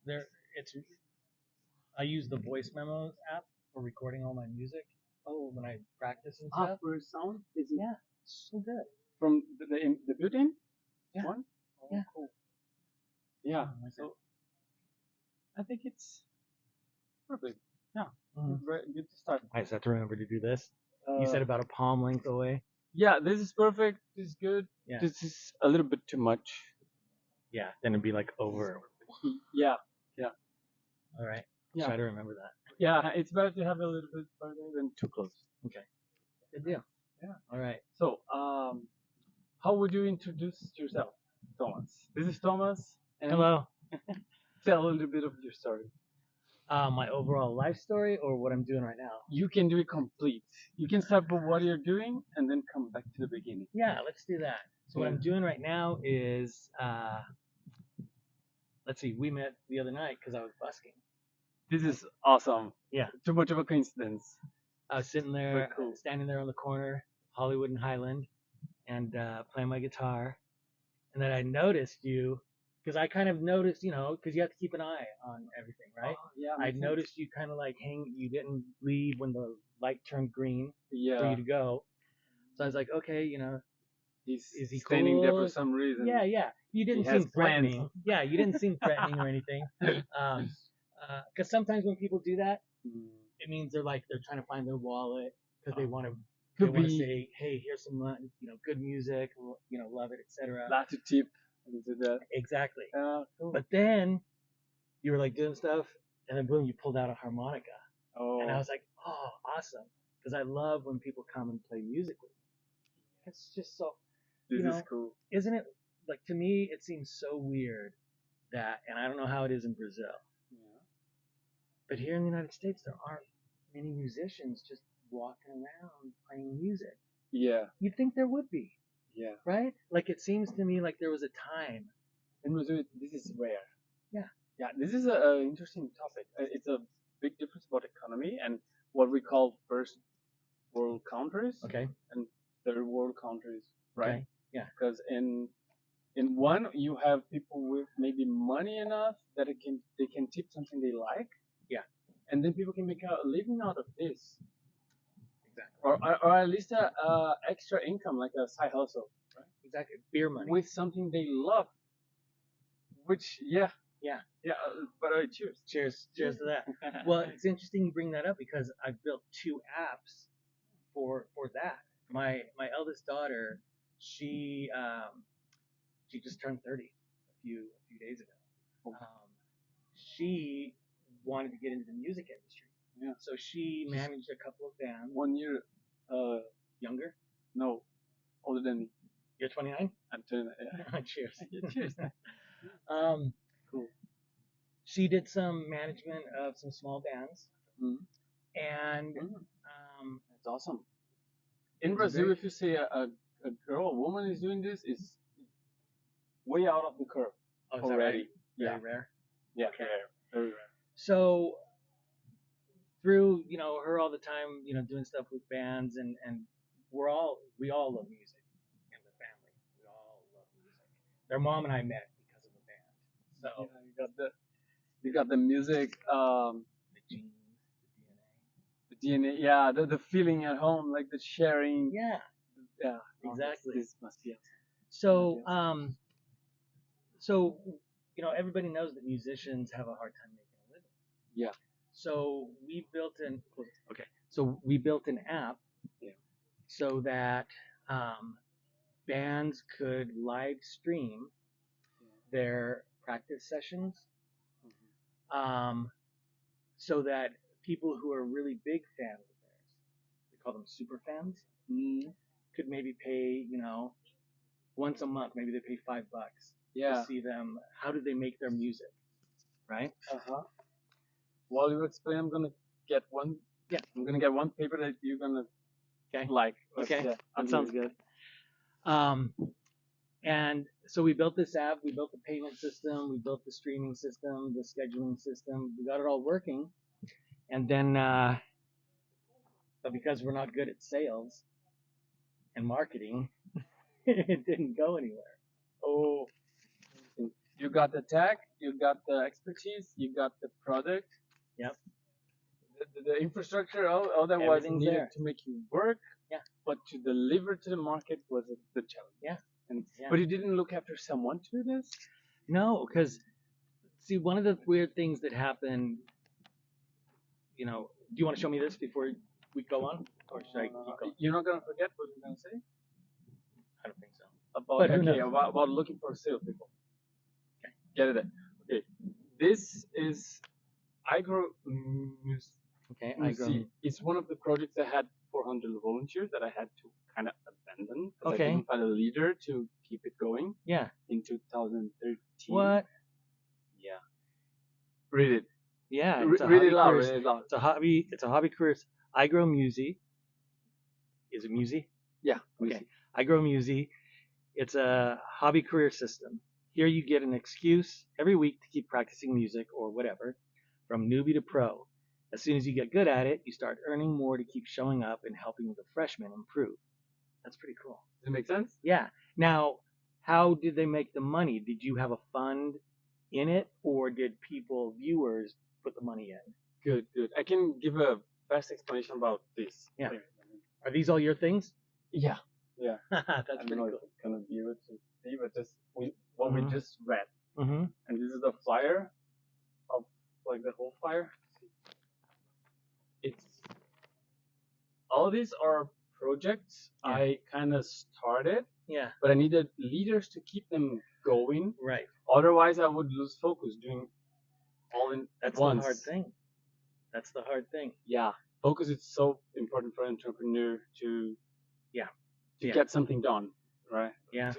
there. It's I use the voice memos app for recording all my music. Oh, when I practice and stuff. For sound, is it Yeah, it's so good. from the built-in Yeah. one? Oh, Yeah. cool. Yeah. Oh, So I think it's perfect. Yeah. Mhm. Very good to start. I just have to remember to do this. You Uh, said about a palm length away. yeah, this is perfect. This is good. Yeah. This is a little bit too much. Yeah. Then it'd be like over. Yeah. All right. Yeah. Try to remember that. Yeah, it's better to have a little bit further than too close. Okay. Good deal. Yeah. All right. So, how would you introduce yourself, Thomas? This is Thomas, and Hello. tell a little bit of your story. My overall life story or what I'm doing right now? You can do it complete. You can start with what you're doing and then come back to the beginning. Yeah, let's do that. So what I'm doing right now is, let's see, we met the other night because I was busking. This is awesome. Yeah. Too much of a coincidence. I was sitting there, Very cool. standing there on the corner, Hollywood and Highland, and playing my guitar. And then I noticed you, because I kind of noticed, because you have to keep an eye on everything, right? Oh, yeah. I noticed you kind of like you didn't leave when the light turned green for Yeah. you to go. So I was like, okay, He's is he standing there cool? for some reason. Yeah, yeah. You didn't He has seem threatening. Yeah, you didn't seem threatening or anything. Because sometimes when people do that, it means they're trying to find their wallet because they want to say, hey, here's some good music, love it, etc. Not to tip and do that. Exactly. Cool. But then you were like doing stuff, and then boom, you pulled out a harmonica, Oh. and I was like, oh, awesome, because I love when people come and play music with me. It's just so. This is cool. Isn't it, like, to me, it seems so weird that, and I don't know how it is in Brazil, but here in the United States, there aren't many musicians just walking around playing music. Yeah. You'd think there would be. Yeah. Right? Like, it seems to me like there was a time. In Brazil, this is rare. Yeah. Yeah, this is an interesting topic. It's a big difference about economy and what we call first world countries. Okay. And third world countries, right? Okay. Yeah. Because in one you have people with maybe money enough that they can tip something they like. Yeah. And then people can make a living out of this. Exactly. Or at least a extra income, like a side hustle. Right? Exactly. Beer money. With something they love. Which, yeah. Yeah. Yeah, but cheers. Cheers to that. Well, it's interesting you bring that up because I built 2 apps for that. My eldest daughter, she just turned 30 a few days ago. She wanted to get into the music industry. Yeah. So she managed a couple of bands. 1 year Younger? No, older than me. You're 29? I'm 29. Yeah. Cheers. Yeah, cheers. Cool. She did some management of some small bands. Mm-hmm. And that's awesome. In Brazil, if you say a girl, a woman is doing this, is way out of the curve already. Very rare. Yeah, Okay. Very rare. So through her all the time, doing stuff with bands, and we all love music in the family. We all love music. Their mom and I met because of the band. So yeah, you got the music, the genes, the DNA. Yeah, the feeling at home, like the sharing. Yeah. Yeah. Exactly. This must be awesome. So everybody knows that musicians have a hard time making a living. Yeah. So we built an app so that bands could live stream their practice sessions, so that people who are really big fans of theirs, they call them super fans, could maybe pay, once a month, maybe they pay $5 to see them. How do they make their music, right? While you explain, I'm gonna get one. Yeah, I'm gonna get one paper that you're gonna like. Okay, yeah, that sounds good. And so we built this app. We built the payment system. We built the streaming system, the scheduling system. We got it all working. And then, but because we're not good at sales and marketing, it didn't go anywhere. Oh, You got the tech, you got the expertise, you got the product. Yep. The infrastructure, all that was needed there to make you work. Yeah. But to deliver to the market was the challenge. Yeah. But you didn't look after someone to do this? No, because see, one of the weird things that happened, do you want to show me this before we go on? Or should I keep going? You're not going to forget what you're going to say? I don't think so. About looking for salespeople. Okay, get it. Okay, this is iGrow. Okay, iGrow. It's one of the projects that had 400 volunteers that I had to kind of abandon because I couldn't find a leader to keep it going. Yeah. In 2013. What? Yeah. Read it. Yeah. Read it loud. It's a hobby. It's a hobby career. iGrow Musi. Is it Musi? Yeah. Okay. iGrow Musi. It's a hobby career system. Here you get an excuse every week to keep practicing music or whatever, from newbie to pro. As soon as you get good at it, you start earning more to keep showing up and helping the freshmen improve. That's pretty cool. Does it make sense? Yeah. Now, how did they make the money? Did you have a fund in it, or did viewers, put the money in? Good. I can give a fast explanation about this. Yeah. Are these all your things? Yeah. That's I don't know if it's gonna be able to see, but what we just read. Mm-hmm. And this is the flyer of like the whole flyer. It's all these are projects I kind of started. Yeah. But I needed leaders to keep them going. Right. Otherwise, I would lose focus doing all in That's at once. The hard thing. That's the hard thing. Yeah. Focus is so important for an entrepreneur to get something done, right? Yeah.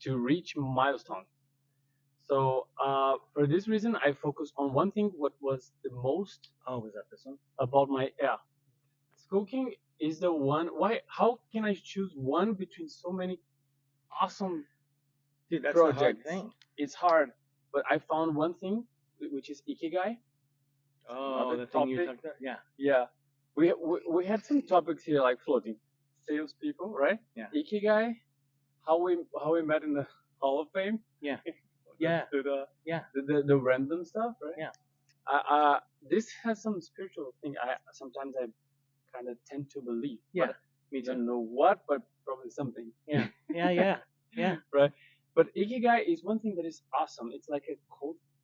To reach milestones. So for this reason, I focused on one thing. What was the most? Oh, was that this one? About my cooking is the one. Why? How can I choose one between so many awesome that's projects? The hard thing. It's hard, but I found one thing, which is Ikigai. Oh, the thing you talked about? Yeah. Yeah. We had some topics here like floating. Salespeople, right? Yeah. Ikigai, how we met in the Hall of Fame. Yeah. The random stuff, right? Yeah. This has some spiritual thing. Sometimes I kind of tend to believe. Yeah. Me too. I don't know what, but probably something. Yeah. Yeah. Right. But Ikigai is one thing that is awesome. It's like a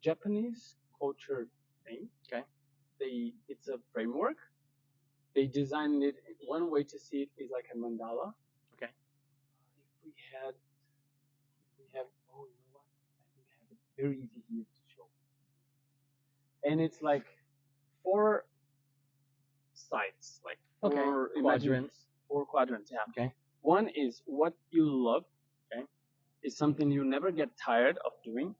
Japanese culture thing. Okay. It's a framework. They designed it. One way to see it is like a mandala. Okay. If we have, you know what? I think I have it very easy here to show. And it's like 4 sides, like 4 quadrants. 4 quadrants, yeah. Okay. One is what you love. Okay. Is something you never get tired of doing.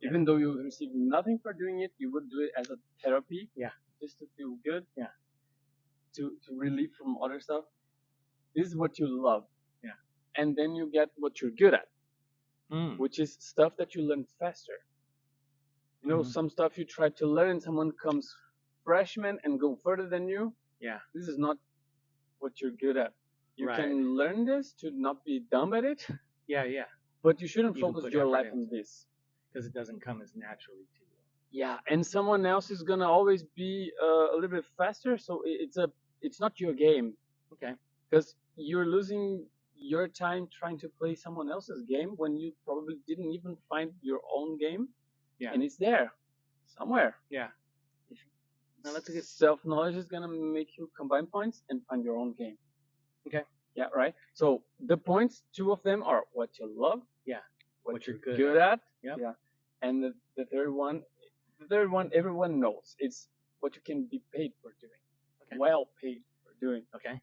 Even though you receive nothing for doing it, you would do it as a therapy. Yeah. Just to feel good. Yeah. To relieve from other stuff. This is what you love. Yeah. And then you get what you're good at. Which is stuff that you learn faster. You know, some stuff you try to learn, someone comes freshman and go further than you. Yeah. This is not what you're good at. You can learn this to not be dumb at it. Yeah. But you shouldn't focus your life on this. Because it doesn't come as naturally to you. Yeah, and someone else is gonna always be a little bit faster, so it's not your game. Okay. Because you're losing your time trying to play someone else's game when you probably didn't even find your own game. Yeah. And it's there somewhere. Yeah. No, that's a good. Self-knowledge is gonna make you combine points and find your own game. Okay. Yeah. Right. So the points, 2 of them are what you love. Yeah. What you're good at. Yep. Yeah. And the third one, everyone knows. It's what you can be paid for doing. Okay. Well paid for doing. Okay.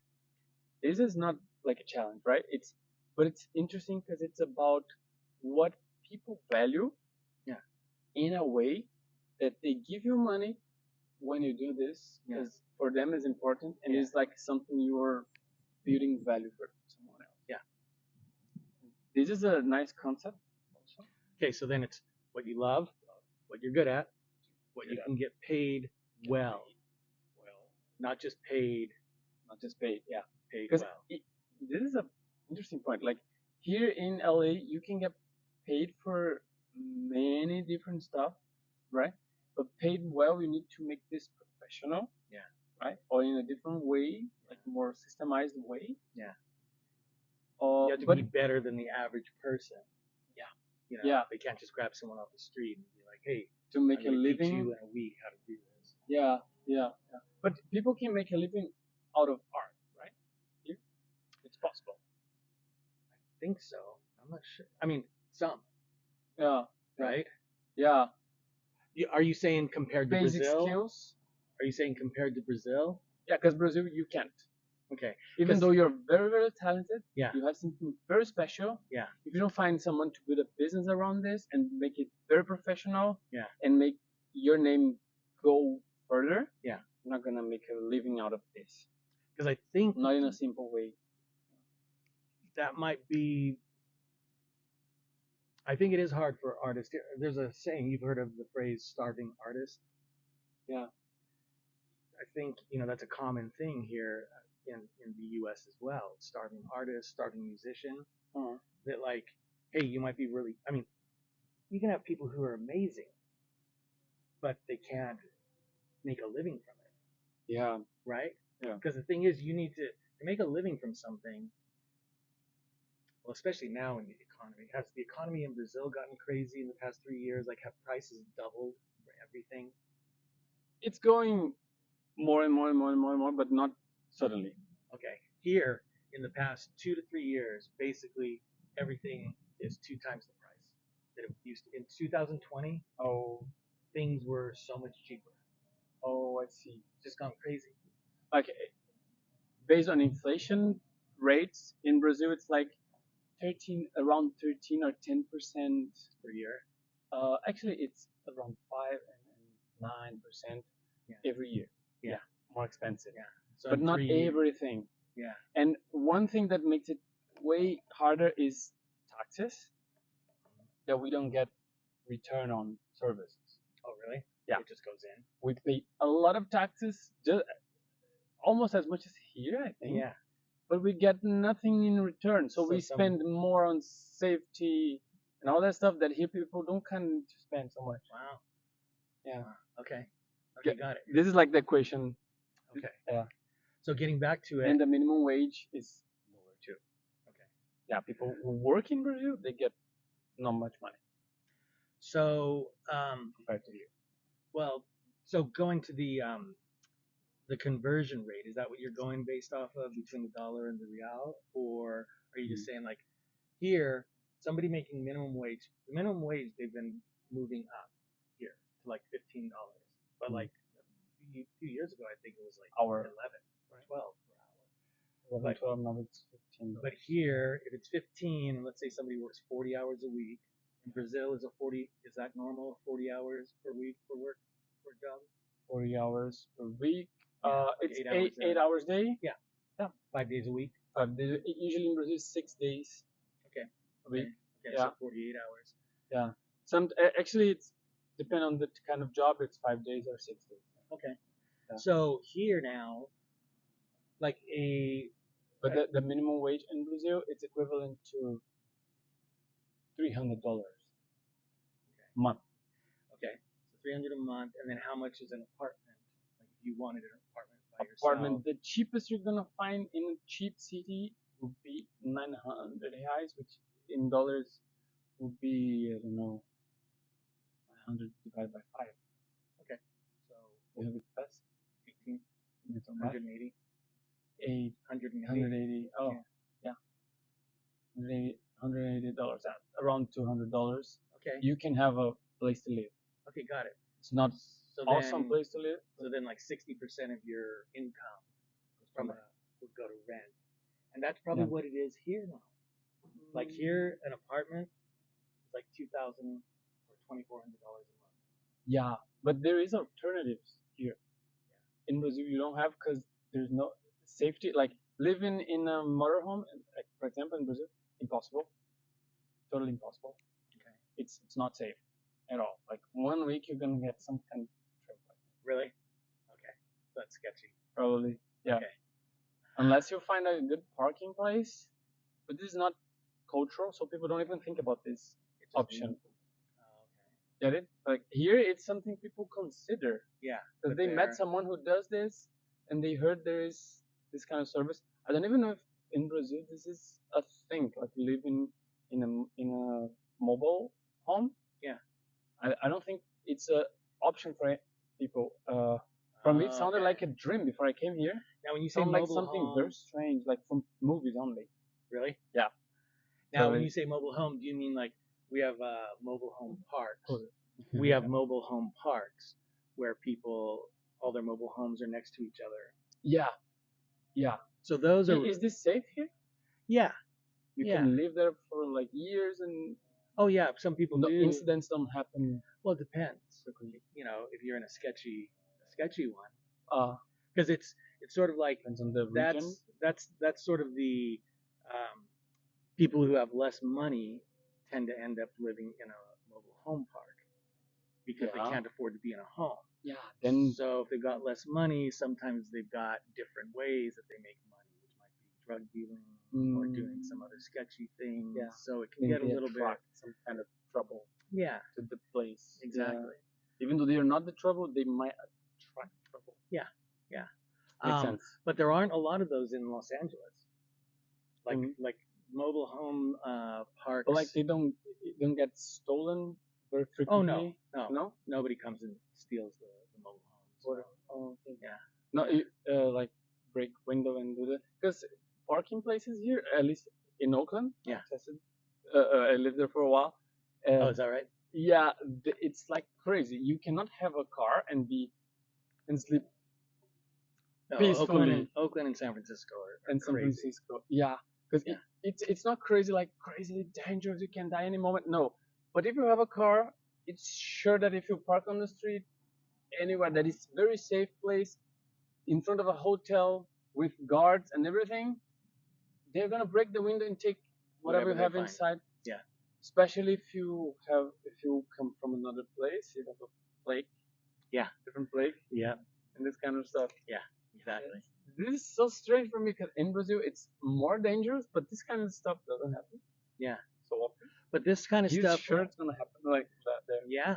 This is not like a challenge, right? But it's interesting because it's about what people value. Yeah. In a way that they give you money when you do this because for them is important and it's like something you're building value for someone else. Yeah. This is a nice concept. Also. Okay, so then it's what you love, what you're good at, what you can get paid well. Not just paid. Yeah. Paid well. This is an interesting point. Like here in LA, you can get paid for many different stuff, right? But paid well, you need to make this professional, Yeah. right? Or in a different way, like more systemized way. Yeah. Or You have to be better than the average person. Yeah. You know, Yeah. they can't just grab someone off the street and be like, hey, to make I'm a gonna teach living. you in a week how to do this. Yeah, yeah, yeah. But people can make a living out of art, right? Yeah. It's possible. I think so. I'm not sure. I mean, some, Yeah. right? Yeah. Are you saying compared to Basic Brazil? skills. Are you saying compared to Brazil? Yeah, because Brazil you can't. Okay. Even though you're very, very talented, Yeah. you have something very special. Yeah. If you don't find someone to build a business around this and make it very professional, Yeah. and make your name go further, Yeah. you're not gonna make a living out of this. Because I think Not in a simple way. that might be. I think it is hard for artists. There's a saying, you've heard of the phrase "starving artist." Yeah. I think that's a common thing here in the U.S. as well. Starving artist, starving musician. Uh-huh. That like, hey, you might be really. I mean, you can have people who are amazing, but they can't make a living from it. Yeah. Right? Yeah. Because the thing is, you need to make a living from something. Well, especially now in the economy. Has the economy in Brazil gotten crazy in the past 3 years? Like, have prices doubled for everything? It's going more and more and more and more and more, but not suddenly. Okay. Here, in the past 2 to 3 years, basically everything is 2 times the price that it used to. In 2020, things were so much cheaper. Oh, I see. It's just gone crazy. Like, based on inflation rates in Brazil, it's like around 13 or 10% per year. Actually, it's around 5 and 9% every year. Yeah. More expensive. Yeah. So but not everything. Yeah. And one thing that makes it way harder is taxes that we don't get return on services. Oh, really? Yeah. It just goes in. We pay a lot of taxes, just almost as much as here, I think. Yeah. But we get nothing in return. So we spend more on safety and all that stuff that here people don't kind of spend so much. Wow. Yeah. Okay. Okay, got it. This is like the equation. Okay. Yeah. So getting back to it. And the minimum wage is lower too. Okay. Yeah, people who work in Brazil, they get not much money. So compared to here. Well, so going to the conversion rate, is that what you're going based off of between the dollar and the real? Or are you just saying like here, somebody making minimum wage, the minimum wage they've been moving up here to like $15. But like a few years ago, I think it was like 11 or 12 per hour. 11, 12, now it's 15. But here, if it's 15, and let's say somebody works 40 hours a week, in Brazil is that normal? 40 hours per week for work, for a job? 40 hours per week. Like it's 8 hours a day. Yeah. 5 days a week. 5 days. Usually in Brazil, 6 days. Okay. A week. Okay. So 48 hours. Yeah. Actually, it's depend on the kind of job. It's 5 days or 6 days. Okay. Yeah. So here now, like but the minimum wage in Brazil, it's equivalent to $300 a month. Okay. So $300 a month, and then how much is an apartment? Like if you wanted an apartment by yourself. The cheapest you're gonna find in a cheap city would be 900 reais, which in dollars would be, I don't know, 900 divided by 5. Okay. So you have it fast. 18. It's 180. 180. Oh, yeah. $180. Around $200. Okay. You can have a place to live. Okay, got it. It's not awesome place to live. So then, like 60% of your income would go to rent, and that's probably what it is here now. Like here, an apartment is like $2,000 or $2,400 a month. Yeah, but there is alternatives here. Yeah. In Brazil, you don't have because there's no safety. Like living in a motorhome, like, for example, in Brazil, impossible. Totally impossible. Okay. It's not safe at all. Like 1 week, you're gonna get some kind of trouble. Really? Okay, that's sketchy. Probably. Yeah. Okay. Unless you find a good parking place, but this is not cultural, so people don't even think about this option. Get it? Like here, it's something people consider. Yeah, Because but they met they're- someone who does this, and they heard there is this kind of service. I don't even know if in Brazil this is a thing. Like live in a mobile home. Yeah. I don't think it's a option for people. For me, it sounded Okay. like a dream before I came here. Now, when you say Sounded like mobile something home, very strange, like from movies only. really? Yeah. Now, So when you it- say mobile home, do you mean like we have mobile home parks? Totally. We have mobile home parks where people, all their mobile homes are next to each other. Yeah. Yeah. So those are, Is this safe here? yeah. You Yeah. can live there for like years and Oh yeah, some people no do. incidents don't happen. Well, it depends. You know, if you're in a sketchy one, Uh, because it's sort of like depends on the region. that's sort of the people who have less money tend to end up living in a mobile home park because they Yeah. can't afford to be in a home. Yeah. Then So if they've got less money, sometimes they've got different ways that they make money, which might be drug dealing or doing some other sketchy thing. Yeah. So it can get a little bit. some kind of trouble Yeah, to the place. exactly. Yeah. Even though they are not the trouble, they might attract trouble. Yeah. Makes sense. But there aren't a lot of those in Los Angeles. Like mobile home parks. But like they don't get stolen very Oh frequently. no, nobody comes and steals the mobile homes. Or, oh, okay. Yeah. No, like break window and do that because parking places here, at least in Oakland. Yeah. I tested. I lived there for a while. Oh, is that right? Yeah, it's like crazy. You cannot have a car and sleep No, peacefully. Oakland and San Francisco are and San crazy. Francisco. Yeah, because it's not crazy like crazily dangerous. You can die any moment. No, but if you have a car, it's sure that if you park on the street anywhere that is very safe place in front of a hotel with guards and everything, they're gonna break the window and take whatever you they have find. inside. Yeah. Especially if you come from another place, you have a plague. Yeah. Different plague. Yeah. And this kind of stuff. Yeah. Exactly. This is so strange for me because in Brazil it's more dangerous, but this kind of stuff doesn't happen. Yeah. So often. But this kind of stuff. Sure, it's gonna happen like that there. Yeah.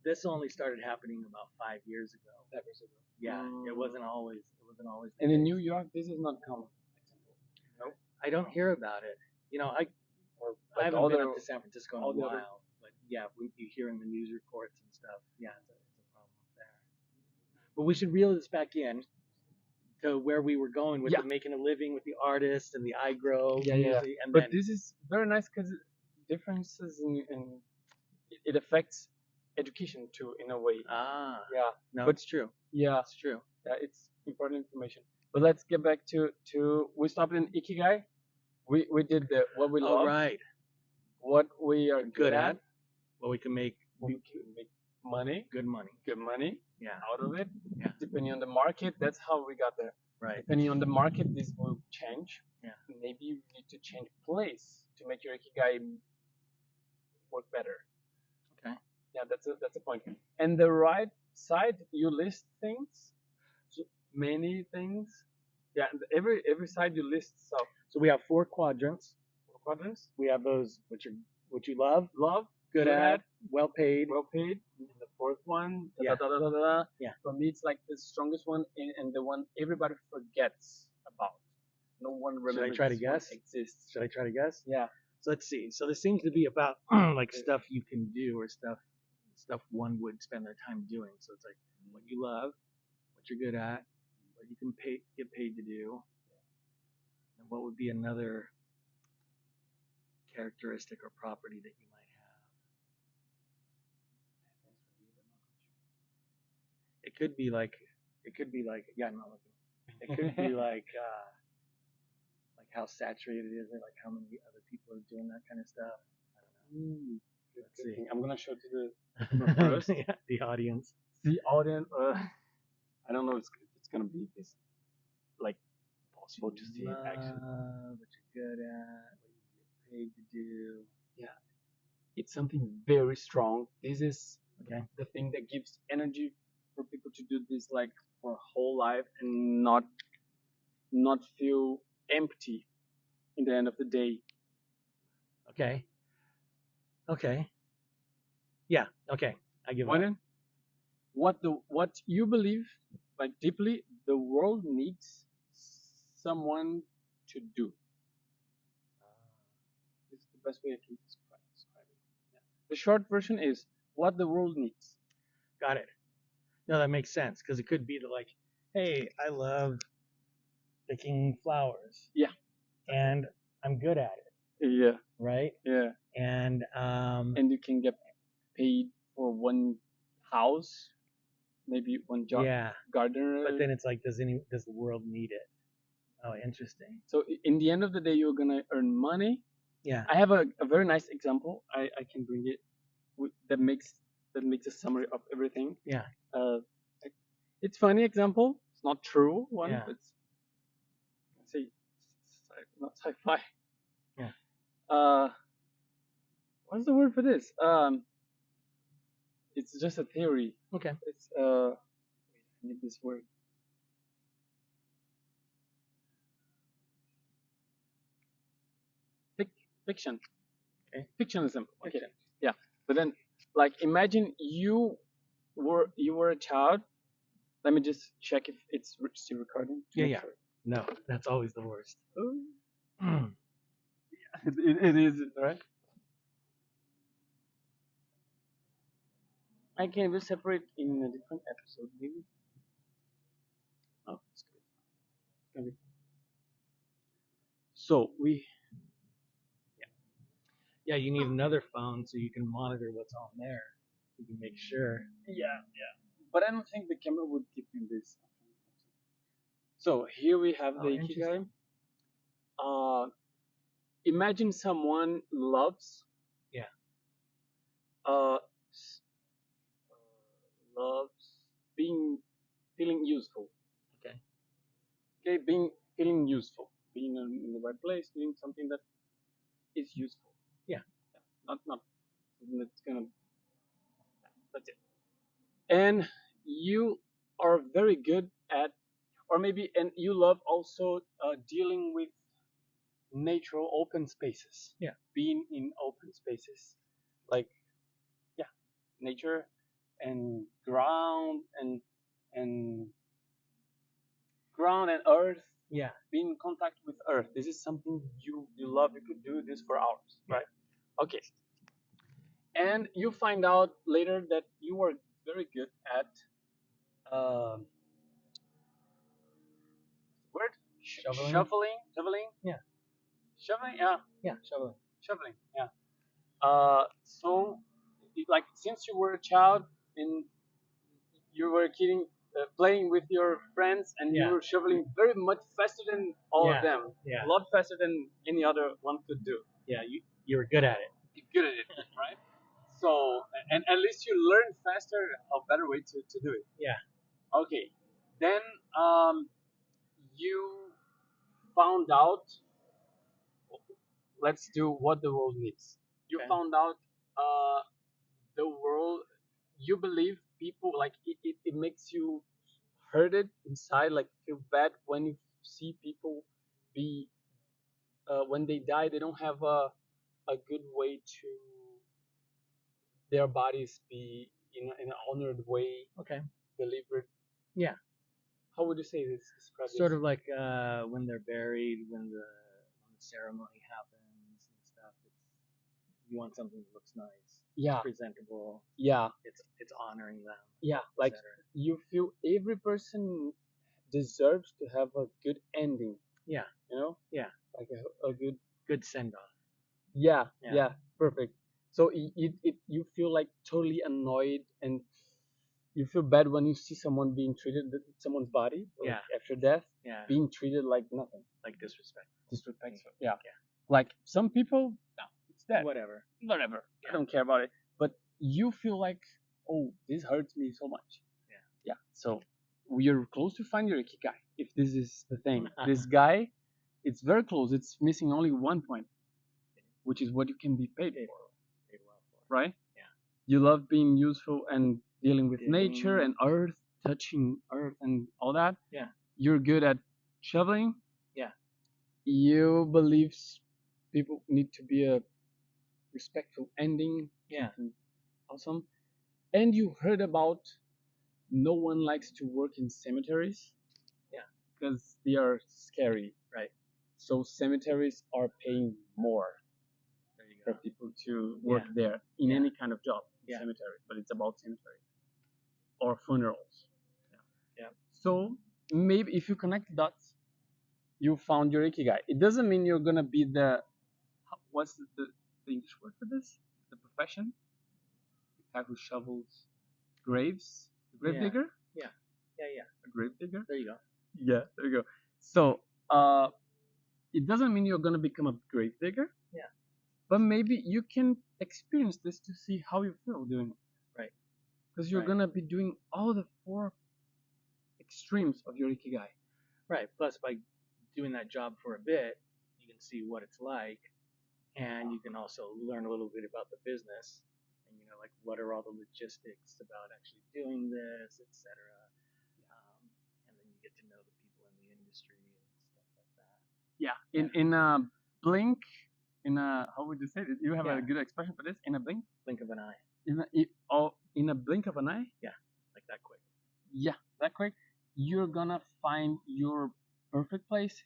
This only started happening about 5 years ago. 5 years ago. Yeah. It wasn't always. And in New York, this is not common. No. I don't hear about it. You know, I haven't been up to San Francisco in a while, but yeah, you hear in the news reports and stuff. Yeah, it's a problem up there. But we should reel this back in to where we were going with the making a living with the artist and the iGrow. Yeah. And but this is very nice because differences in it affects education too in a way. Ah. Yeah. No, but it's true. Yeah, it's true. Yeah, it's important information. But let's get back to we stopped in Ikigai. We did what we love. Right. What we are good at. What we can make. We can make money. Good money. Yeah. Out of it. Yeah. Depending on the market, that's how we got there. Right. Depending on the market, this will change. Yeah. Maybe you need to change place to make your Ikigai work better. Okay. Yeah, that's a point. And the right side, you list things, so many things. Yeah, every side you list stuff. So we have 4 quadrants. 4 quadrants. We have those which you love, good at, well paid. And the 4th one, Yeah. Yeah. For me, it's like the strongest one and the one everybody forgets about. No one remembers. Should I try to guess? Exists. Should I try to guess? Yeah. So let's see. So this seems to be about like stuff you can do or stuff one would spend their time doing. So it's like what you love, what you're good at, what you can get paid to do, and what would be another characteristic or property that you might have. It could be like yeah, I'm not looking. It could be like how saturated is it, like how many other people are doing that kind of stuff. I don't know. Let's see. I'm gonna show to the first. Yeah, the audience. The audience. I don't know if it's gonna be this like possible to see it actually. What you're good at, what you get paid to do. Yeah, it's something very strong. This is Okay. the thing that gives energy for people to do this like for a whole life and not feel empty in the end of the day. Okay. Yeah. Okay. I give Why up. then? What you believe, like deeply, the world needs someone to do. This is the best way I can describe it. Yeah. The short version is what the world needs. Got it. No, that makes sense because it could be that like, hey, I love picking flowers. Yeah. And I'm good at it. Yeah. Right. Yeah. And And you can get paid for one house, maybe one job. Yeah. Gardener. But then it's like, does the world need it? Oh, interesting. So in the end of the day, you're gonna earn money. Yeah. I have a very nice example. I can bring it that makes a summary of everything. Yeah. It's funny example. It's not true one. Yeah. It's say not sci-fi. Yeah. What's the word for this? It's just a theory. Okay. It's I need this word. Fiction. Okay. Fictionism. Okay. Fiction. Yeah. But then, like, imagine you were a child. Let me just check if it's still recording. Yeah. Yeah. No, that's always the worst. It is, right? I can even separate in a different episode, maybe. Oh, it's good. It's gonna be. So we. Yeah, you need another phone so you can monitor what's on there. You can make sure. Yeah. But I don't think the camera would give me this. So here we have the Ikigai. Imagine someone loves. Yeah. Loves feeling useful. Okay. Okay, feeling useful, being in the right place, doing something that is useful. Yeah. Not something that's gonna. That's it. And you are very good at, or maybe, and you love also dealing with natural open spaces. Yeah. Being in open spaces, like nature and and ground and earth. Yeah. Being in contact with earth. This is something you love. You could do this for hours, right? Okay. And you find out later that you are very good at word shoveling. Yeah. Shoveling. Yeah. Yeah. Shoveling. Yeah. So like since you were a child and you were kidding, playing with your friends, and you Yeah. were shoveling very much faster than all of them. Yeah. A lot faster than any other one could do. Yeah. You were good at it. You're good at it, right? So, and at least you learn faster a better way to do it. Yeah. Okay. Then you found out. Let's do what the world needs. You Okay. found out the world. You believe people like it makes you hurted inside, like feel bad when you see people be when they die. They don't have a good way to their bodies be in an honored way. Okay. Delivered. Yeah. How would you say this? Sort of like when they're buried, when the ceremony happens and stuff. You want something that looks nice. Yeah. Presentable. Yeah. It's honoring them. Yeah. Like you feel every person deserves to have a good ending. Yeah. You know. Yeah. Like a good send off. Yeah. Yeah. Perfect. So you feel like totally annoyed, and you feel bad when you see someone being treated, someone's body, like after death, being treated like nothing, like disrespect. Disrespectful. Yeah. Like some people, no, it's dead. Whatever. I don't care about it. But you feel like, oh, this hurts me so much. Yeah. So we're close to find your ikigai. If this is the thing, this guy, it's very close. It's missing only one point, which is what you can be paid for. Right? Yeah. You love being useful and dealing with nature and earth, touching earth and all that. Yeah. You're good at shoveling. Yeah. You believe people need to be a respectful ending. Yeah. awesome. And you heard about no one likes to work in cemeteries. Yeah. Because they are scary. Right. So cemeteries are paying more There you for go. people to work Yeah. there in Yeah. any kind of job. Yeah. Cemetery, but it's about cemetery or funerals. Yeah. So maybe if you connect the dots, you found your ikigai. It doesn't mean you're gonna be what's the English word for this? The profession? The guy who shovels graves? The grave Yeah. digger? Yeah. Yeah. A grave digger? There you go. Yeah, there you go. So it doesn't mean you're gonna become a grave digger. Yeah. But maybe you can experience this to see how you feel doing it. Right. Because you're Right. gonna be doing all the 4 extremes of your ikigai. Right. Plus, by doing that job for a bit, you can see what it's like, and you can also learn a little bit about the business, and like what are all the logistics about actually doing this, etc. And then you get to know the people in the industry and stuff like that. Yeah. In a blink, in a how would you say it? You have Yeah. a good expression for this. In a blink. Blink of an eye. In a blink of an eye. Yeah. Like that quick. Yeah, that quick. You're gonna find your perfect place,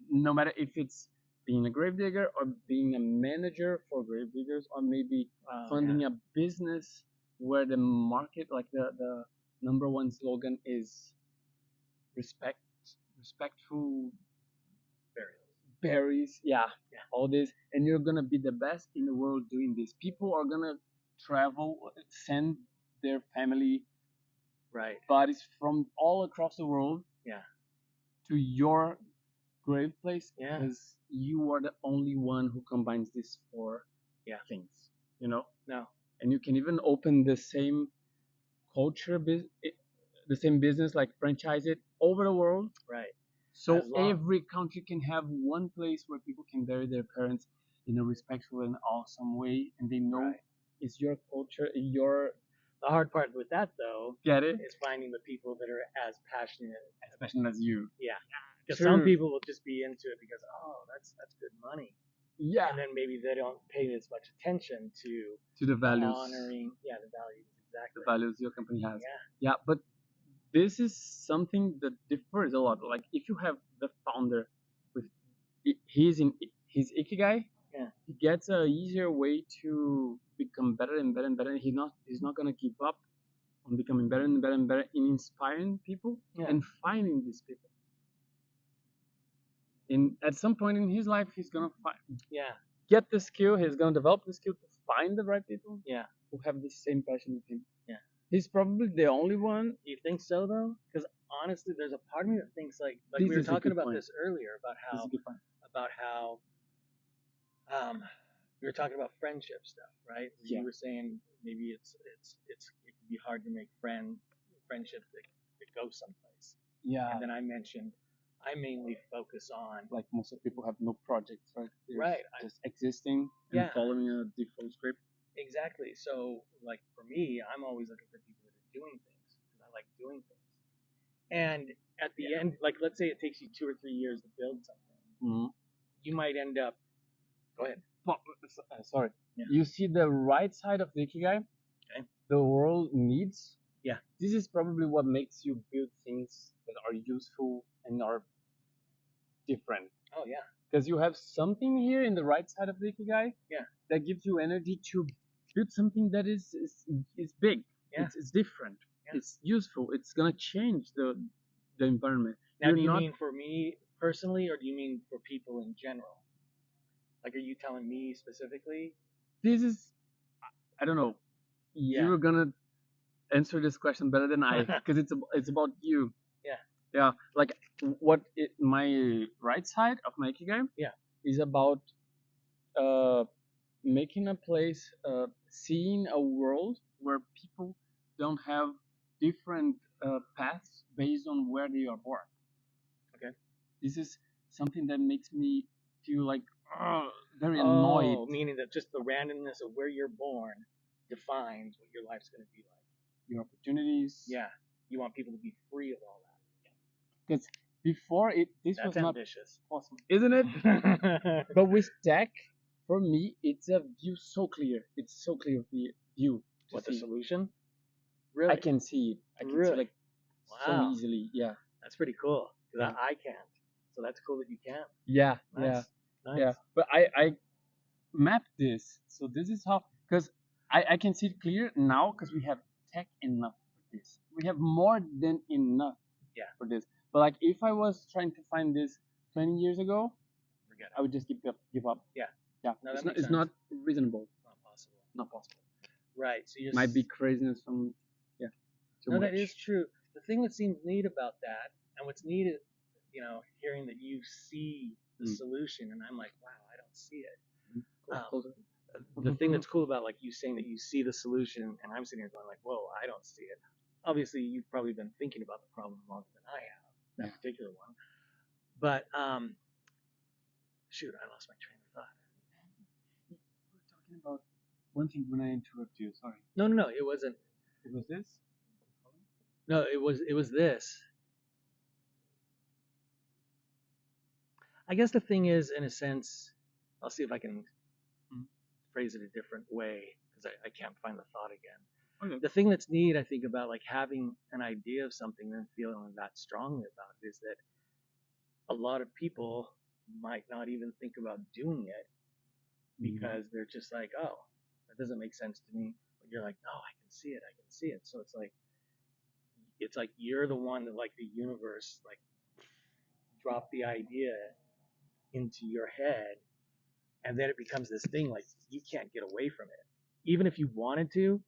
no matter if it's being a gravedigger or being a manager for gravediggers, or maybe funding a business where the market, like the number one slogan is respectful berries. Yeah, all this, and you're gonna be the best in the world doing this. People are gonna travel, send their family Right. bodies from all across the world. Yeah. To your grave place. Yeah. Because you are the only one who combines these 4 things. You know. No. And you can even open the same culture, the same business, like franchise it over the world. Right. So every country can have one place where people can bury their parents in a respectful and awesome way, and they know it's your culture, your. The hard part with that, though, Get it? is finding the people that are as passionate as you. Yeah. Because some people will just be into it because, oh, that's good money. Yeah. And then maybe they don't pay as much attention to the values. Honoring, the values, exactly. The values your company has. Yeah. Yeah, but this is something that differs a lot. Like if you have the founder with he's in his ikigai, he gets a easier way to become better and better and better. He's not gonna give up on becoming better and better and better in inspiring people and finding these people. And at some point in his life, he's gonna get the skill. He's gonna develop the skill to find the right people. Yeah. Who have the same passion with him. Yeah. He's probably the only one. Do you think so though? Because honestly, there's a part of me that thinks like we were talking about this earlier about how we were talking about friendship stuff, right? Yeah. You were saying maybe it can be hard to make friendships that go someplace. Yeah. And then I mentioned I mainly focus on like most of people have no projects, right? Right. Just existing and following a default script. Exactly. So like for me, I'm always looking for people that are doing things because I like doing things. And at the end, like let's say it takes you 2 or 3 years to build something, you might end up. Go ahead. Sorry. Yeah. You see the right side of the ikigai. Okay. The world needs. Yeah. This is probably what makes you build things that are useful and are different. Oh yeah. Because you have something here in the right side of the ikigai. Yeah. That gives you energy to build something that is big. Yeah. It's different. Yeah. It's useful. It's gonna change the environment. Now, do you mean for me personally, or do you mean for people in general? Like, are you telling me specifically? This is, I don't know. Yeah. You're gonna answer this question better than I, because it's about you. Yeah. Yeah. Like my right side of my ikigai. Yeah. Is about making a place, seeing a world where people don't have different paths based on where they are born. Okay. This is something that makes me feel like very annoyed. Meaning that just the randomness of where you're born defines what your life's going to be like. Your opportunities. Yeah. You want people to be free of all that. Because before this was not ambitious. Possible, isn't it? But with tech, for me, it's a view so clear. It's so clear view. What, the see. solution? I Really? can see it. I can see Really? like so Wow. easily. Yeah. That's pretty cool. Because Yeah. I can't. So that's cool that you can. Yeah. Nice. Yeah. Nice. Yeah. But I mapped this. So this is how, because I can see it clear now because we have tech enough for this. We have more than enough Yeah. for this. But like if I was trying to find this 20 years ago, Forget I it. would just give up. Yeah. Yeah. No, that It's makes it's sense. not reasonable. Not possible. Not possible. Right. So you're Might be craziness from too No, much. that is true. The thing that seems neat about that, and what's neat is, hearing that you see the solution, and I'm like, wow, I don't see it. The thing that's cool about like you saying that you see the solution, and I'm sitting here going like, whoa, I don't see it. Obviously, you've probably been thinking about the problem longer than I have, that particular one. But shoot, I lost my train of thought. We were talking about one thing when I interrupt you. Sorry. No, it wasn't. It was this. No, it was this. I guess the thing is, in a sense, I'll see if I can phrase it a different way because I can't find the thought again. Okay. The thing that's neat, I think, about like having an idea of something and feeling that strongly about it is that a lot of people might not even think about doing it because they're just like, oh, that doesn't make sense to me. But you're like, no, I can see it. I can see it. So it's like you're the one that like the universe like dropped the idea into your head, and then it becomes this thing like you can't get away from it. Even if you wanted to,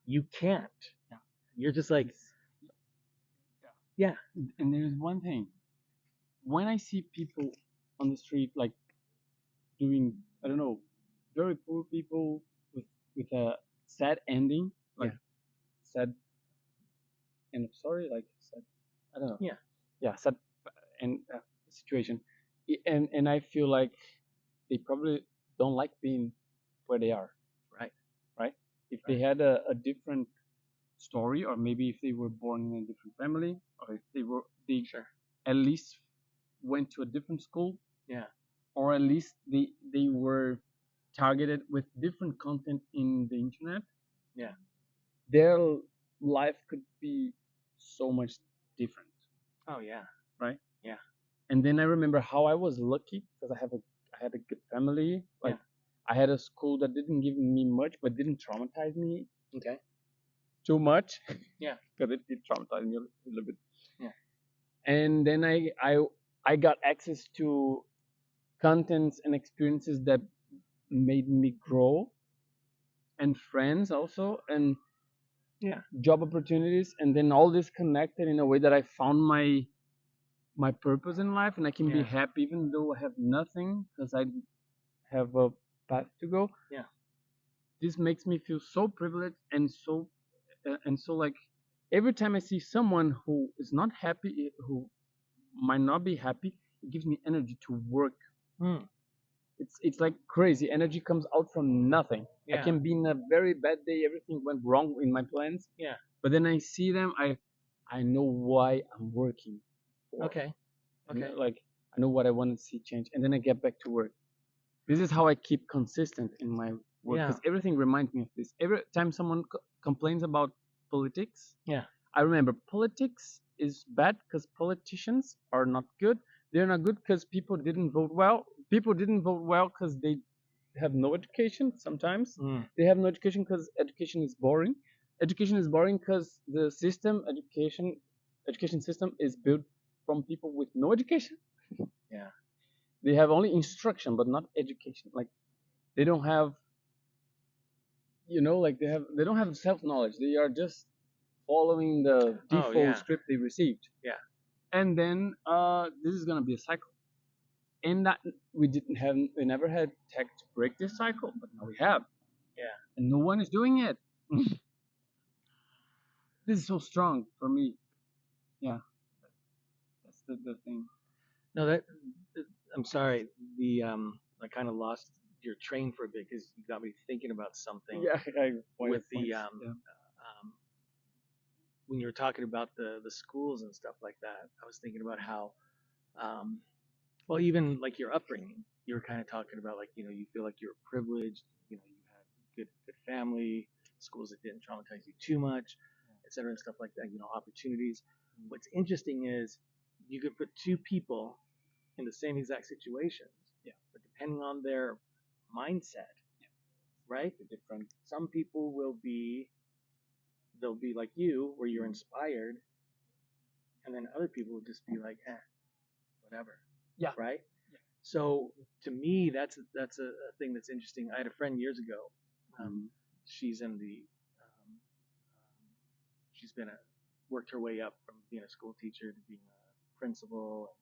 you can't. Yeah. You're just like, yeah. And there's one thing. When I see people on the street like doing, I don't know, very poor people with a sad ending, like sad end of story, like sad, I don't know. Yeah, sad and situation, and I feel like they probably don't like being where they are. Right. If they had a different story, or maybe if they were born in a different family, or if they at least went to a different school, or at least they were targeted with different content in the internet, their life could be so much different. Oh yeah. Right. Yeah. And then I remember how I was lucky because I had a good family. Like I had a school that didn't give me much, but didn't traumatize me Okay. too much. Yeah. Because it did traumatize me a little bit. Yeah. And then I got access to contents and experiences that made me grow, and friends also, and job opportunities, and then all this connected in a way that I found my purpose in life, and I can be happy even though I have nothing because I have a path to go. Yeah. This makes me feel so privileged and so like every time I see someone who is not happy, who might not be happy, it gives me energy to work. It's like crazy. Energy comes out from nothing. I can be in a very bad day, everything went wrong in my plans. Yeah. But then I see them, I know why I'm working for. Okay. Okay. Like I know what I want to see change, and then I get back to work. This is how I keep consistent in my work because everything reminds me of this. Every time someone complains about politics, I remember politics is bad because politicians are not good. They're not good because people didn't vote well. People didn't vote well because they have no education. Sometimes they have no education because education is boring. Education is boring because the education system is built from people with no education. Yeah. They have only instruction but not education. Like they don't have, like they don't have self knowledge. They are just following the default script they received. Yeah. And then this is gonna be a cycle. And that we never had tech to break this cycle, but now we have. Yeah. And no one is doing it. This is so strong for me. Yeah. That's the thing. No, I'm sorry. I kind of lost your train for a bit because you got me thinking about something. Yeah. With the when you were talking about the schools and stuff like that, I was thinking about how, well, even like your upbringing, you were kind of talking about like you feel like you're privileged, you had good family, schools that didn't traumatize you too much, etc. and stuff like that. Opportunities. What's interesting is you could put two people in the same exact situations, but depending on their mindset, right? Different. Some people they'll be like you, where you're inspired, and then other people will just be like, whatever. Yeah. Right. Yeah. So to me, that's a thing that's interesting. I had a friend years ago. She's in the she's worked her way up from being a school teacher to being a principal.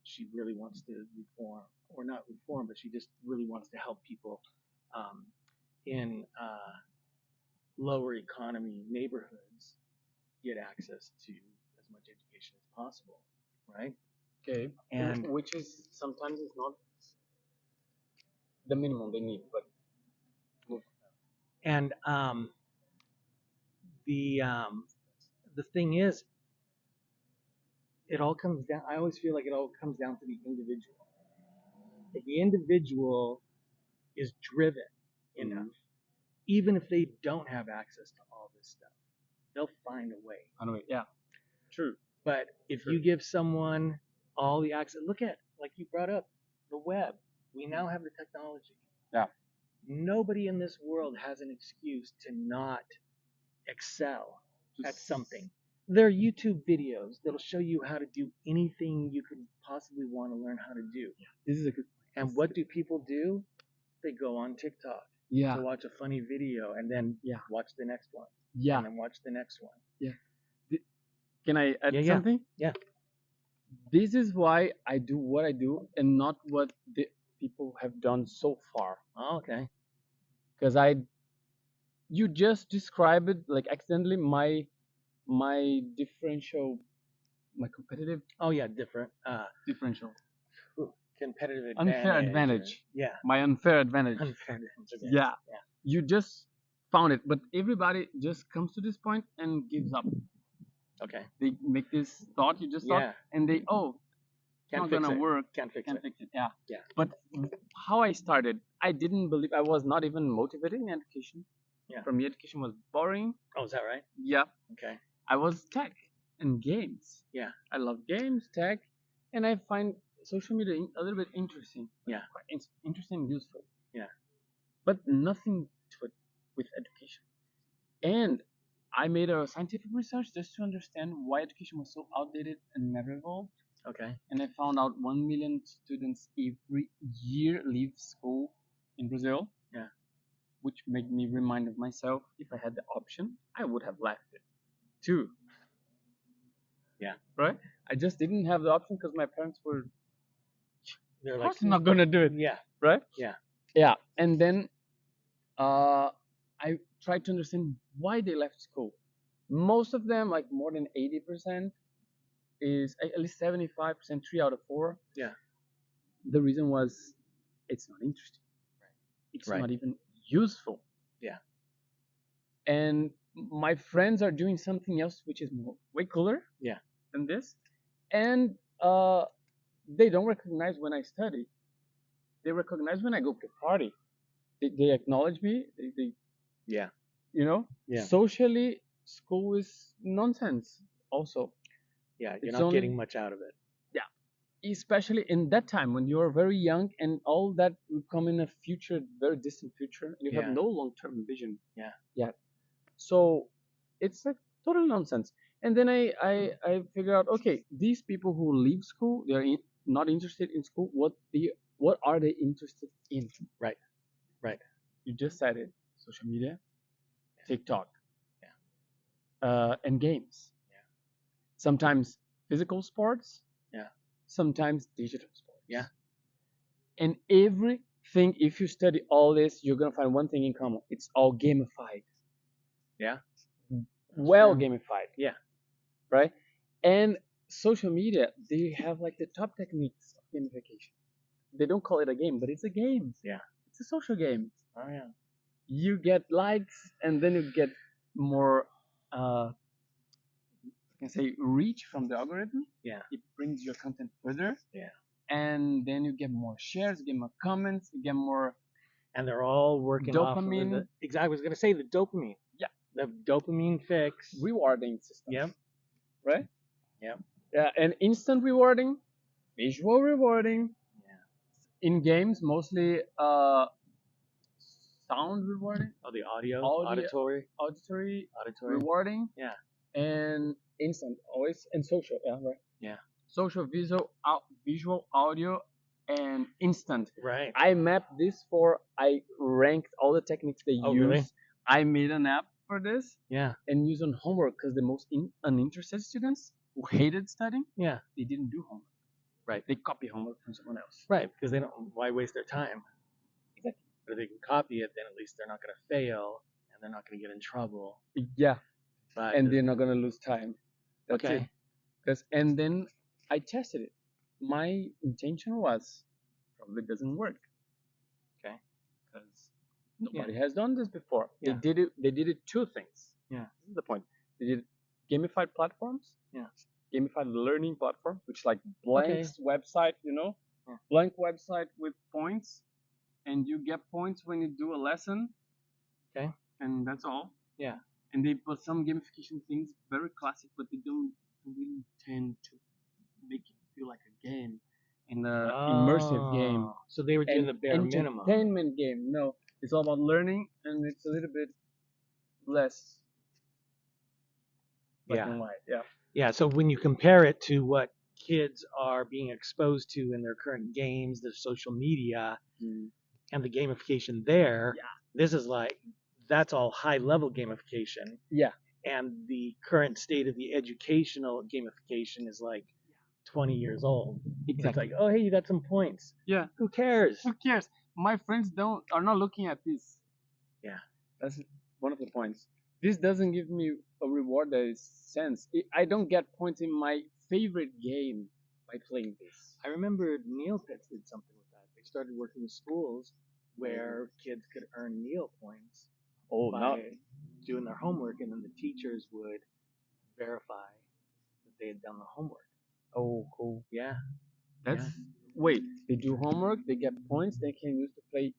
She really wants to reform, or not reform, but she just really wants to help people in lower economy neighborhoods get access to as much education as possible, right? Okay. And which is sometimes it's not the minimum they need, but and the thing is, it all comes down. I always feel like it all comes down to the individual. If the individual is driven enough, even if they don't have access to all this stuff, they'll find a way. Yeah, true. But if you give someone all the access, look at, like you brought up, the web. We now have the technology. Yeah. Nobody in this world has an excuse to not excel at something. There are YouTube videos that'll show you how to do anything you could possibly want to learn how to do. This is a good. And what do people do? They go on TikTok to watch a funny video, and then watch the next one. And then watch the next one. Yeah. Can I add something? Yeah. This is why I do what I do, and not what the people have done so far. Oh, okay. Because you just described it like accidentally my differential, my competitive. Oh yeah, differential. Competitive advantage. Unfair advantage. Yeah. My unfair advantage. Unfair advantage. Yeah. You just found it, but everybody just comes to this point and gives up. Okay. They make this thought you just thought, and they can't not gonna work. Can't fix it. Yeah. Yeah. But how I started, I didn't believe. I was not even motivated in education. Yeah. For me, education was boring. Oh, is that right? Yeah. Okay. I was tech and games. Yeah. I love games, tech, and I find social media a little bit interesting. Yeah. Quite interesting and useful. Yeah. But nothing to it with education. And I made a scientific research just to understand why education was so outdated and never evolved. Okay. And I found out 1 million students every year leave school in Brazil. Yeah. Which made me remind of myself, if I had the option, I would have left it too. Yeah. Right? I just didn't have the option because my parents were like, not gonna do it. Yeah. Right? Yeah. Yeah. And then I tried to understand why they left school. Most of them, like more than 80%, is at least 75%, 3 out of 4. Yeah. The reason was it's not interesting. Right. It's not even useful. Yeah. And my friends are doing something else which is way cooler. Yeah. Than this. And they don't recognize when I study. They recognize when I go to party. They acknowledge me. They yeah. You know? Yeah. Socially, school is nonsense also. Yeah, you're not getting much out of it. Yeah. Especially in that time when you're very young and all that will come in a future, very distant future, and you have no long-term vision. Yeah. Yet. So it's like total nonsense. And then I figure out, okay, these people who leave school, they're not interested in school. What are they interested in? Right. Right. You just said it. Social media, TikTok, and games. Yeah. Sometimes physical sports. Yeah. Sometimes digital sports. Yeah. And everything, if you study all this, you're gonna find one thing in common. It's all gamified. Yeah. Well gamified. Yeah. Right? And social media, they have like the top techniques of gamification. They don't call it a game, but it's a game. Yeah. It's a social game. Oh yeah. You get likes, and then you get more I can say reach from the algorithm. Yeah. It brings your content further. Yeah. And then you get more shares, you get more comments, you get more and they're all working off of Dopamine. I was going to say the dopamine. Yeah. The dopamine fix. Rewarding system. Yep. Right? Yep. Yeah, and instant rewarding, visual rewarding. Yeah. In games, mostly sound rewarding. Oh, the auditory Rewarding. Yeah. And instant, always, and social. Yeah, right. Yeah. Social, visual, audio, and instant. Right. I mapped this I ranked all the techniques they use. Really? I made an app for this. Yeah. And use on homework because the most uninterested students who hated studying, yeah, they didn't do homework. Right. They copy homework from someone else. Right, because they don't. Why waste their time? Exactly. But if they can copy it, then at least they're not going to fail and they're not going to get in trouble. Yeah. But and they're not going to lose time. That's okay. It. And then I tested it. My intention was probably doesn't work. Okay. Because nobody has done this before. Yeah. They did it two things. Yeah. This is the point. They did gamified platforms. Yeah. Gamified learning platforms, which like Blank's website, Yeah. Blank website with points, and you get points when you do a lesson. Okay. And that's all. Yeah. And they put some gamification things, very classic, but they don't really tend to make it feel like a game, an immersive game. So they were doing the bare minimum. Entertainment game. No, it's all about learning, and it's a little bit less black and white. Yeah. Yeah. So when you compare it to what kids are being exposed to in their current games, their social media, and the gamification there, this is like, that's all high level gamification. Yeah. And the current state of the educational gamification is like 20 years old. Exactly. It's like, oh, hey, you got some points. Yeah. Who cares? Who cares? My friends are not looking at this. Yeah. That's one of the points. This doesn't give me a reward that is sense. I don't get points in my favorite game by playing this. I remember Neopets did something with that. They started working with schools where kids could earn Neo points by doing their homework, and then the teachers would verify that they had done the homework. Oh, cool. Yeah. That's wait. They do homework. They get points. They can use to play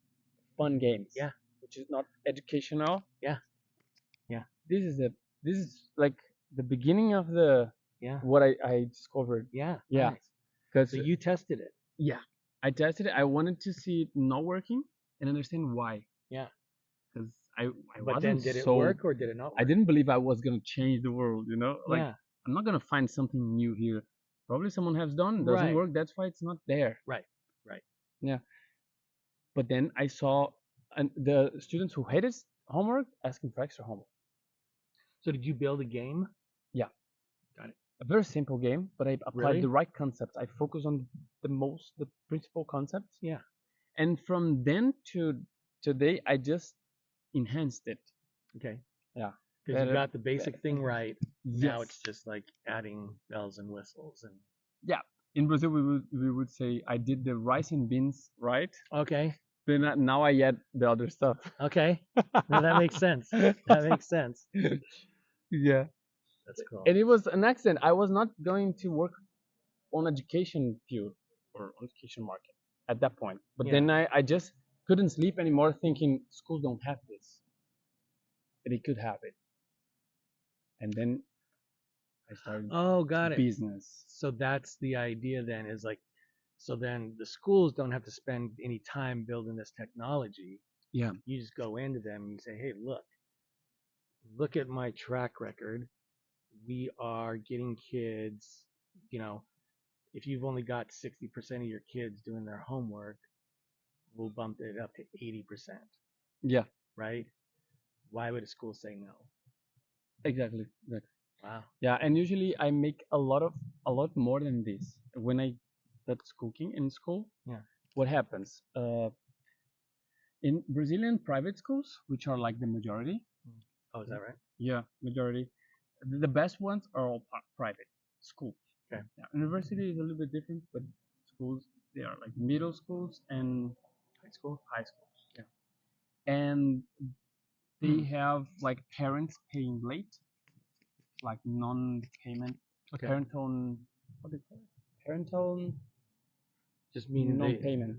fun games. Yeah. Which is not educational. Yeah. Yeah. This is like the beginning of the what I discovered. Yeah. Yeah. Nice. So you tested it. Yeah. I tested it. I wanted to see it not working and understand why. Yeah. Because I but wasn't then did it work or did it not work? I didn't believe I was gonna change the world. Like I'm not gonna find something new here. Probably someone has done, doesn't work. That's why it's not there. Right. Yeah. But then I saw the students who hated homework asking for extra homework. So did you build a game? Yeah. Got it. A very simple game, but I applied the right concepts. I focus on the principal concepts. Yeah. And from then to today, I just enhanced it. Okay. Yeah. Because you got the basic thing right. Yes. Now it's just like adding bells and whistles and. Yeah. In Brazil, we would say I did the rice and beans right. Okay. Then now I add the other stuff. Okay. No, that makes sense. That makes sense. Yeah. That's cool. And it was an accident. I was not going to work on education field or on education market at that point. But then I just couldn't sleep anymore thinking schools don't have this. They could have it. And then I started business. So that's the idea then, is like, so then the schools don't have to spend any time building this technology. Yeah. You just go into them and you say, hey, look at my track record. We are getting kids, if you've only got 60% of your kids doing their homework, we'll bump it up to 80%. Yeah. Right? Why would a school say no? Exactly. Wow. Yeah, and usually I make a lot more than this. When I start cooking in school, what happens? In Brazilian private schools, which are like the majority. Oh, is that right? Yeah, majority. The best ones are all private schools. Okay. Yeah, university is a little bit different, but schools, they are like middle schools and high schools. Yeah. And they have like parents paying late, like non-payment, parental, what do you call it? Parental, just meaning non-payment.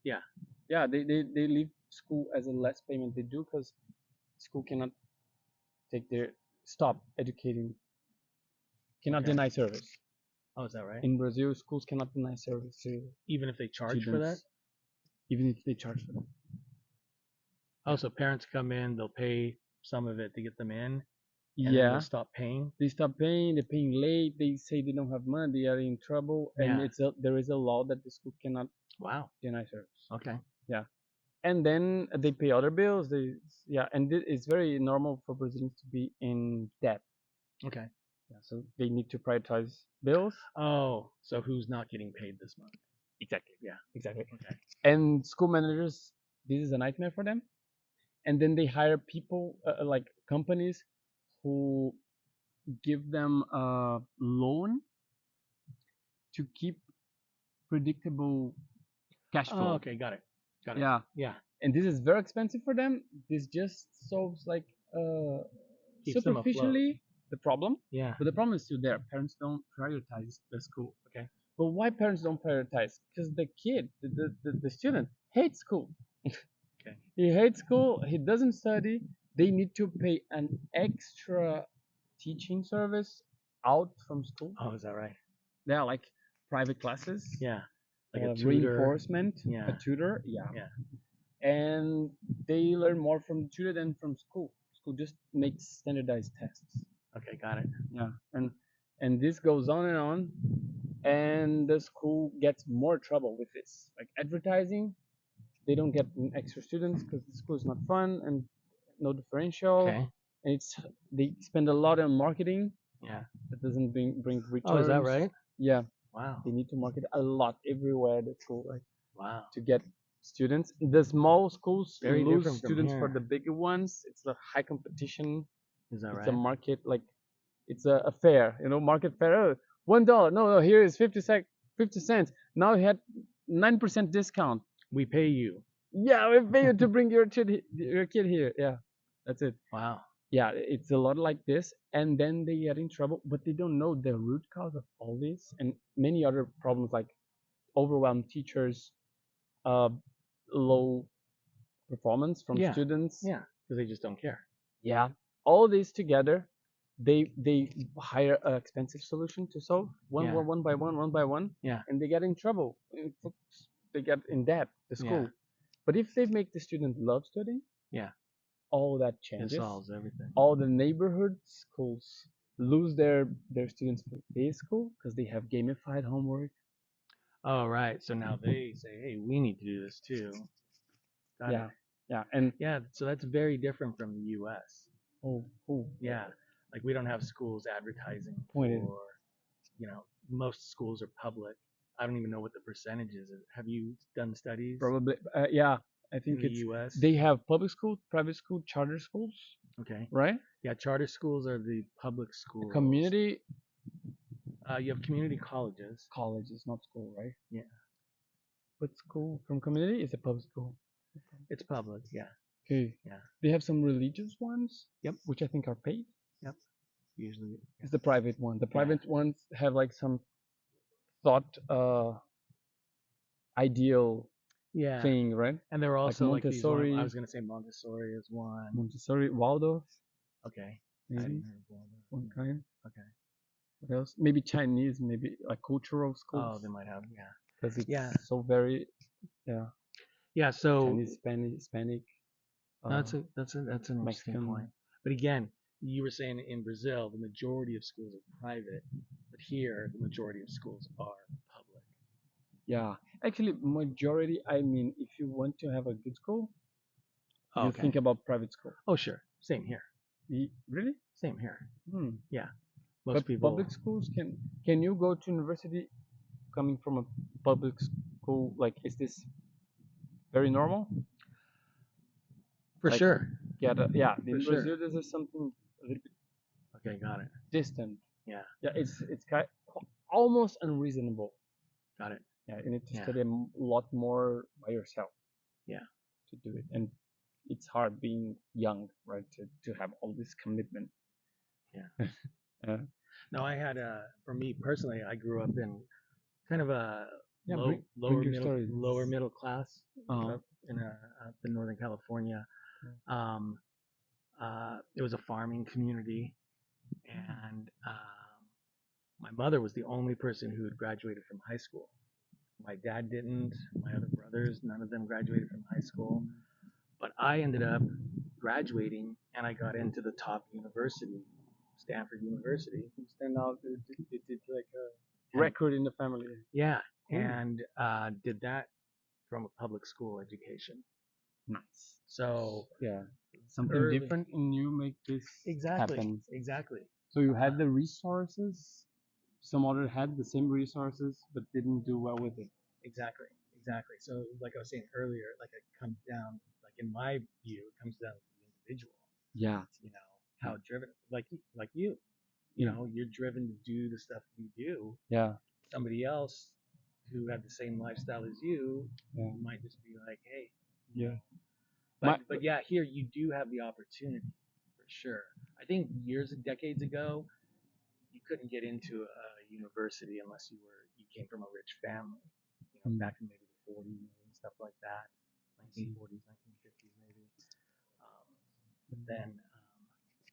Yeah. Yeah, they leave school as a less payment. They do because school cannot stop educating, cannot Okay. deny service. Oh, is that right? In Brazil, schools cannot deny service to Even if they charge for that? students, even if they charge for that. Oh, so parents come in, they'll pay some of it to get them in, and then Yeah, they'll stop paying. they stop paying. They're paying late. They say they don't have money. They are in trouble, and Yeah. there is a law that the school cannot Wow. deny service. Okay. And then they pay other bills. And it's very normal for Brazilians to be in debt. Okay. Yeah, so they need to prioritize bills. Oh, so who's not getting paid this month? Exactly. Yeah. Exactly. Okay. And school managers, this is a nightmare for them. And then they hire people like companies who give them a loan to keep predictable cash flow. Oh, okay. Got it. Yeah. Yeah. And this is very expensive for them. This just solves like Keeps them afloat. superficially the problem. Yeah. But the problem is still there. Parents don't prioritize the school. Okay. But why parents don't prioritize? Because the kid, the student, hates school. Okay. He hates school. He doesn't study. They need to pay an extra teaching service out from school. Oh, is that right? Yeah, like private classes. Yeah. Like a tutor. Reinforcement. Yeah. A tutor. Yeah. Yeah. And they learn more from the tutor than from school. School just makes standardized tests. Okay, got it. Yeah, and this goes on, and the school gets more trouble with this. Like advertising, they don't get extra students because the school is not fun and no differential. Okay. And they spend a lot on marketing. Yeah. That doesn't bring returns. Oh, is that right? Yeah. Wow. They need to market a lot everywhere at the school, like Wow. to get students. The small schools Very lose different from students for here. the bigger ones. It's a high competition. Is that It's right? a market, like it's a fair, market fair. Oh, $1. No, here is 50 cents. Now you had 9% discount. We pay you. Yeah, we pay you to bring your kid here. Yeah, that's it. Wow. Yeah, it's a lot like this, and then they get in trouble, but they don't know the root cause of all this and many other problems like overwhelmed teachers, low performance from Yeah. students. Yeah. Because they just don't care. Yeah, all these together, they hire an expensive solution to solve Yeah. one by one. Yeah. And they get in trouble. They get in debt. The school. Yeah. But if they make the student love studying, Yeah. all that It changes. solves everything. All the neighborhood schools lose their students for day school because they have gamified homework. Oh, right. So now they say, hey, we need to do this too. Got Yeah, it. yeah, and Yeah. So that's very different from the U.S. oh, Yeah. Like we don't have schools advertising Pointed. for, most schools are public. I don't even know what the percentage is. Have you done studies probably yeah. I in think the it's U.S.? they have public school, private school, charter schools, Okay. right? Yeah, charter schools are the public schools. Community You have community colleges. college is not school, right? Yeah. But school from community is a public school. It's public. Yeah. Okay. Yeah. They have some religious ones. Yep. Which I think are paid. Yep. Usually. It's the private one. The private ones have like some thought ideal Yeah. thing, right? And there are also like these Montessori. I was gonna say Montessori is one. Montessori, Waldorf, Okay. I maybe hadn't heard of Waldorf. one kind. Okay. What else? Maybe Chinese, maybe like cultural schools. Oh, they might have. Yeah. Because it's Yeah. so very Yeah. So Chinese, Hispanic. that's an interesting Mexican. point. But again, you were saying in Brazil the majority of schools are private, but here the majority of schools are public. Yeah, actually, majority. I mean, if you want to have a good school, you Okay. think about private school. Oh, sure. Same here. Really? Same here. Hmm. Most But people. public schools can you go to university coming from a public school? Like, is this very normal? For like, sure. Yeah, in sure. Brazil, this is something a little bit Okay, got it. distant. Yeah. Yeah, it's almost unreasonable. Got it. Yeah, you need to Yeah. study a lot more by yourself. Yeah. To do it, and it's hard being young, right? To have all this commitment. Yeah. Yeah. No, I had for me personally, I grew up in kind of a lower middle class up in Northern California. It was a farming community, and my mother was the only person who had graduated from high school. My dad didn't. My other brothers, none of them graduated from high school. But I ended up graduating, and I got into the top university, Stanford University. Stand out. It did like a record in the family. Yeah, and did that from a public school education. Nice. So yeah, something different, and you make this happen. Exactly. So you had the resources. Some other had the same resources, but didn't do well with it. Exactly. So, like I was saying earlier, like it comes down, like in my view, it comes down to the individual. Yeah. You know, how driven, like you, you know, you're driven to do the stuff you do. Yeah. Somebody else who had the same lifestyle as you might just be like, hey. Yeah. But yeah, here you do have the opportunity for sure. I think decades ago, you couldn't get into a university unless you came from a rich family. You know, back in maybe the 40s and stuff like that, 1940s, 1950s maybe. But then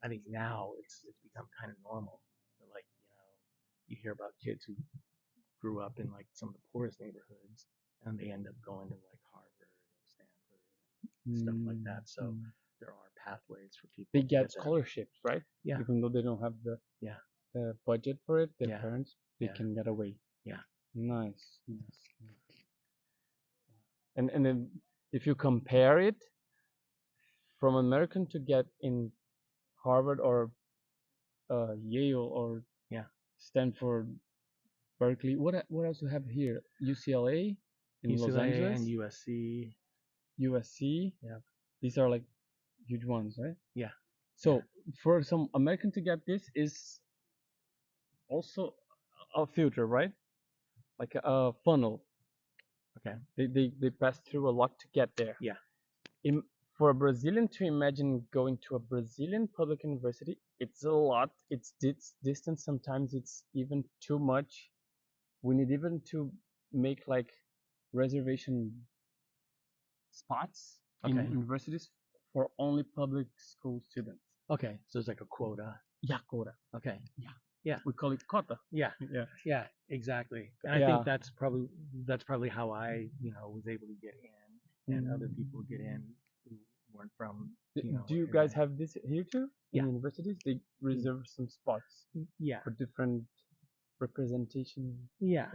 I think now it's become kind of normal. Like, you know, you hear about kids who grew up in like some of the poorest neighborhoods, and they end up going to like Harvard and Stanford and stuff like that. So there are pathways for people. They get scholarships, right? Yeah. Even though they don't have the budget for it, their parents, they can get away. Yeah. Nice. And then if you compare it from American to get in Harvard or Yale or Stanford, Berkeley, what else do you have here? UCLA in Los Angeles and USC. Yeah. These are like huge ones, right? Yeah. So for some American to get this is also a filter, right? Like a funnel. Okay. They pass through a lot to get there. Yeah. For a Brazilian to imagine going to a Brazilian public university, it's a lot. It's distance. Sometimes it's even too much. We need even to make like reservation spots in universities for only public school students. Okay, so it's like a quota. Yeah, quota. Okay. Yeah. We call it quota. Yeah, exactly. And I think that's probably how I, you know, was able to get in, and other people get in who weren't from. Do you guys have this here too? In universities, they reserve some spots. Yeah. For different representation. Yeah.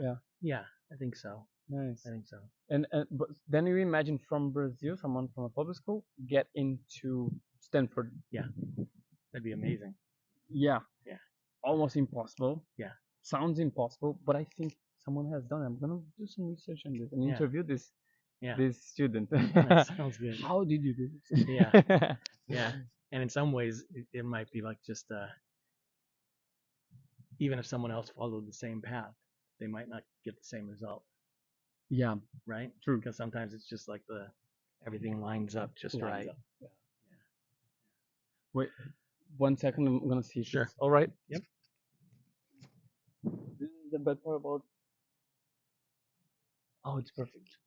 I think so. Nice. I think so. And but then you imagine from Brazil, someone from a public school get into Stanford. Yeah, that'd be amazing. Yeah. Almost impossible. Yeah. Sounds impossible, but I think someone has done it. I'm gonna do some research on this and interview this student. That sounds good. How did you do this? Yeah. And in some ways, it might be like just even if someone else followed the same path, they might not get the same result. Yeah. Right? True. Because sometimes it's just like everything lines up just right. Yeah. Wait, 1 second. I'm gonna see. Sure. All right. Yep. This is the bad part about. Oh, it's perfect.